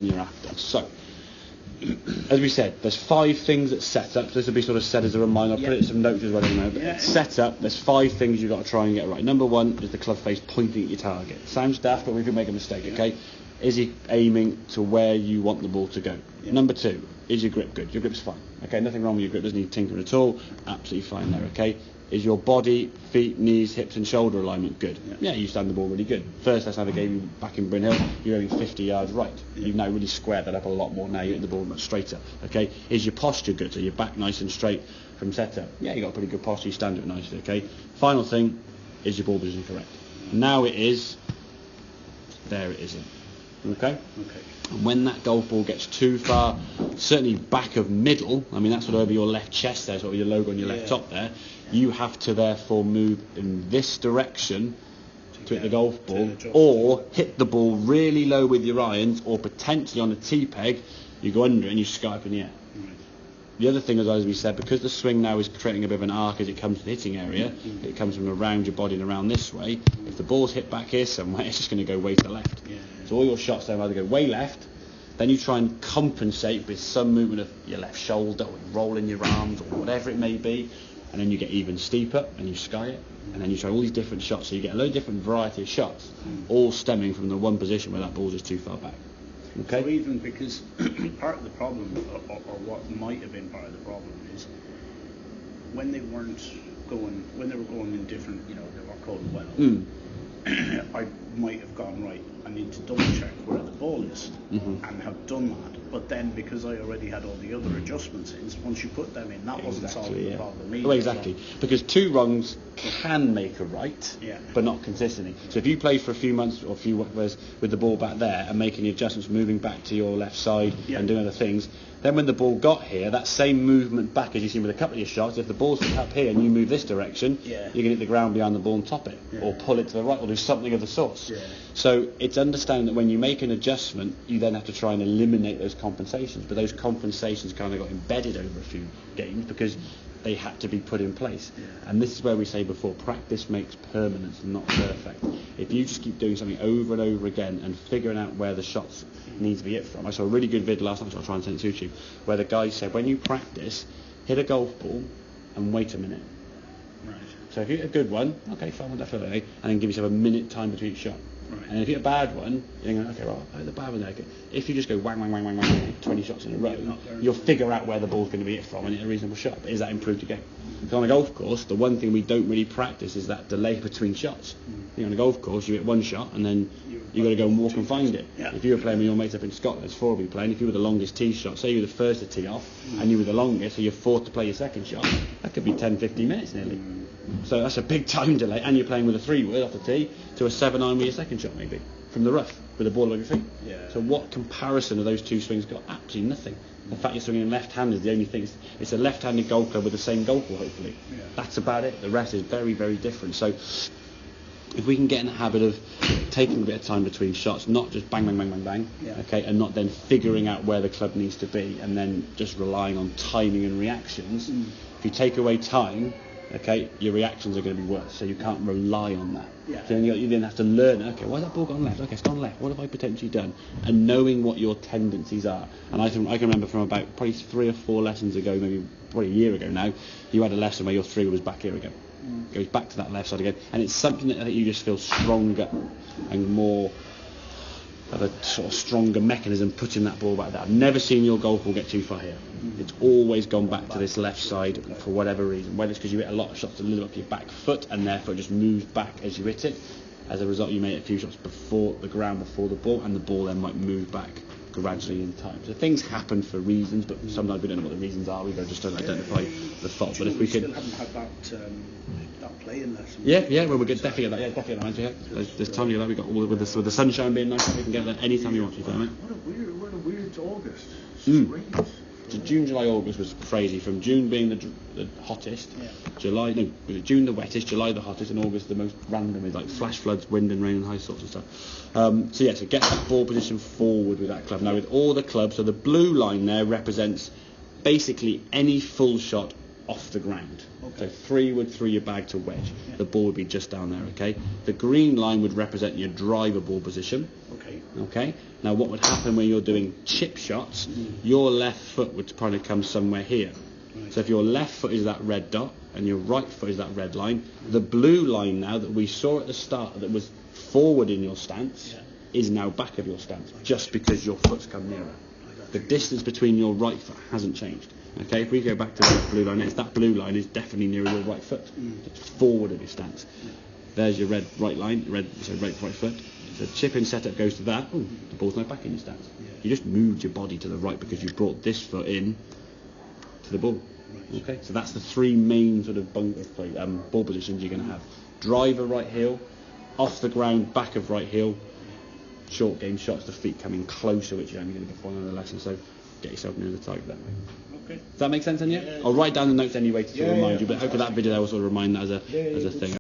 you're after. So, as we said, there's 5 things that set up. So this will be sort of set as a reminder. I'll put it in some notes as well. But set up, there's 5 things you've got to try and get right. Number 1 is the club face pointing at your target. Sounds daft, but we can make a mistake, okay? Is he aiming to where you want the ball to go? Number 2, is your grip good? Your grip's fine, okay? Nothing wrong with your grip, doesn't need tinkering at all. Absolutely fine there, okay? Is your body, feet, knees, hips and shoulder alignment good? Yeah, you stand the ball really good. First lesson I gave you back in Bryn Hill, you're going 50 yards right. You've now really squared that up a lot more now. You're hitting the ball much straighter, okay? Is your posture good? So your back nice and straight from setup? Yeah, you got a pretty good posture, you stand it nicely, okay? Final thing, is your ball position correct? Now it is, there it isn't. Okay? And when that golf ball gets too far, certainly back of middle, I mean that's sort of over your left chest there, sort of your logo on your left top there, you have to therefore move in this direction to hit the golf ball, or hit the ball really low with your irons, or potentially on a tee peg, you go under it and you sky up in the air. The other thing, as we said, because the swing now is creating a bit of an arc as it comes to the hitting area, it comes from around your body and around this way. If the ball's hit back here somewhere, it's just going to go way to the left. So all your shots there either go way left, then you try and compensate with some movement of your left shoulder, or rolling your arms, or whatever it may be, and then you get even steeper and you sky it, and then you try all these different shots, so you get a load of different variety of shots, all stemming from the one position where that ball's just too far back. Okay. So even because part of the problem, or what might have been part of the problem, is when they were going in different, they were called well. I might have gone right. I need to double check where the ball is, and have done that. But then because I already had all the other adjustments in, once you put them in, that wasn't solving the problem either. Well, exactly, because 2 wrongs can make a right, but not consistently. So if you play for a few months or a few weeks with the ball back there and making the adjustments, moving back to your left side and doing other things, then when the ball got here, that same movement back, as you've seen with a couple of your shots, if the ball's up here and you move this direction, you can hit the ground behind the ball and top it, or pull it to the right, or do something of the sort. So it's understanding that when you make an adjustment, you then have to try and eliminate those compensations. But those compensations kind of got embedded over a few games because they had to be put in place. And this is where we say before, practice makes permanence, not perfect. If you just keep doing something over and over again and figuring out where the shots need to be hit from. I saw a really good vid last night, which I'll try and send it to YouTube, where the guy said, when you practice, hit a golf ball and wait a minute. So if you hit a good one, okay, fine, definitely, and then give yourself a minute time between each shot. And if you hit a bad one, you're going, okay, right, I hit the bad one there. Okay. If you just go wang, wang, wang, wang, wang, 20 shots in a row, you'll figure out where the ball's going to be hit from and hit a reasonable shot. But is that improved your game? Because on a golf course, the one thing we don't really practice is that delay between shots. On a golf course, you hit one shot and then you've got to go and walk and find it. If you were playing with your mates up in Scotland, there's 4 of you playing. If you were the longest tee shot, say you were the first to tee off and you were the longest, so you're 4th to play your second shot, that could be 10, 15 minutes nearly. So that's a big time delay, and you're playing with a 3-wood off the tee to a 7-iron with your second shot maybe, from the rough, with a ball on your feet. So what comparison have those 2 swings got? Absolutely nothing. The fact you're swinging left-handed is the only thing. It's a left-handed golf club with the same golf ball, hopefully. That's about it. The rest is very, very different. So if we can get in the habit of taking a bit of time between shots, not just bang, bang, bang, bang, bang, okay, and not then figuring out where the club needs to be and then just relying on timing and reactions. If you take away time, okay, your reactions are going to be worse, so you can't rely on that. So then you then have to learn, okay, why's that ball gone left? Okay, it's gone left. What have I potentially done? And knowing what your tendencies are. And I can remember from about probably 3 or 4 lessons ago, maybe probably a year ago now, you had a lesson where your 3 was back here again. Goes back to that left side again. And it's something that I think you just feel stronger and more of a sort of stronger mechanism putting that ball back there. I've never seen your golf ball get too far here. It's always gone back to this left side for whatever reason, whether it's because you hit a lot of shots a little bit off your back foot and therefore it just moves back as you hit it. As a result, you may hit a few shots before the ground, before the ball, and the ball then might move back gradually in time. So things happen for reasons, but sometimes we don't know what the reasons are. We just don't identify the fault. But if we could, still haven't had that playing lesson. Well, we're definitely get that. Definitely get that. There's time to get that. We got all with the sunshine being nice. We can get that anytime you want to. What a weird August. Strange. So June, July, August was crazy. From June being the hottest, June the wettest, July the hottest, and August the most random, with like flash floods, wind and rain and high sorts of stuff. So get that ball position forward with that club. Now with all the clubs, so the blue line there represents basically any full shot off the ground. Okay. So 3 would through your bag to wedge. The ball would be just down there, okay? The green line would represent your driver ball position. Okay. Okay? Now what would happen when you're doing chip shots, your left foot would probably come somewhere here. Right. So if your left foot is that red dot and your right foot is that red line, the blue line now that we saw at the start that was forward in your stance is now back of your stance, just because your foot's come nearer. The distance between your right foot hasn't changed. Okay, if we go back to that blue line, that blue line is definitely nearer your right foot. It's forward of your stance. There's your red right line, right foot. So the chipping setup goes to that. Ooh, the ball's now back in your stance. You just moved your body to the right because you brought this foot in to the ball. Okay, so that's the 3 main sort of ball positions you're going to have. Driver right heel, off the ground, back of right heel, short game shots, the feet coming closer, which you're only going to before in the lesson, so get yourself near the target that way. Okay. Does that make sense, then? Yeah? I'll write down the notes anyway to remind you, but hopefully that video there will sort of remind that as a thing.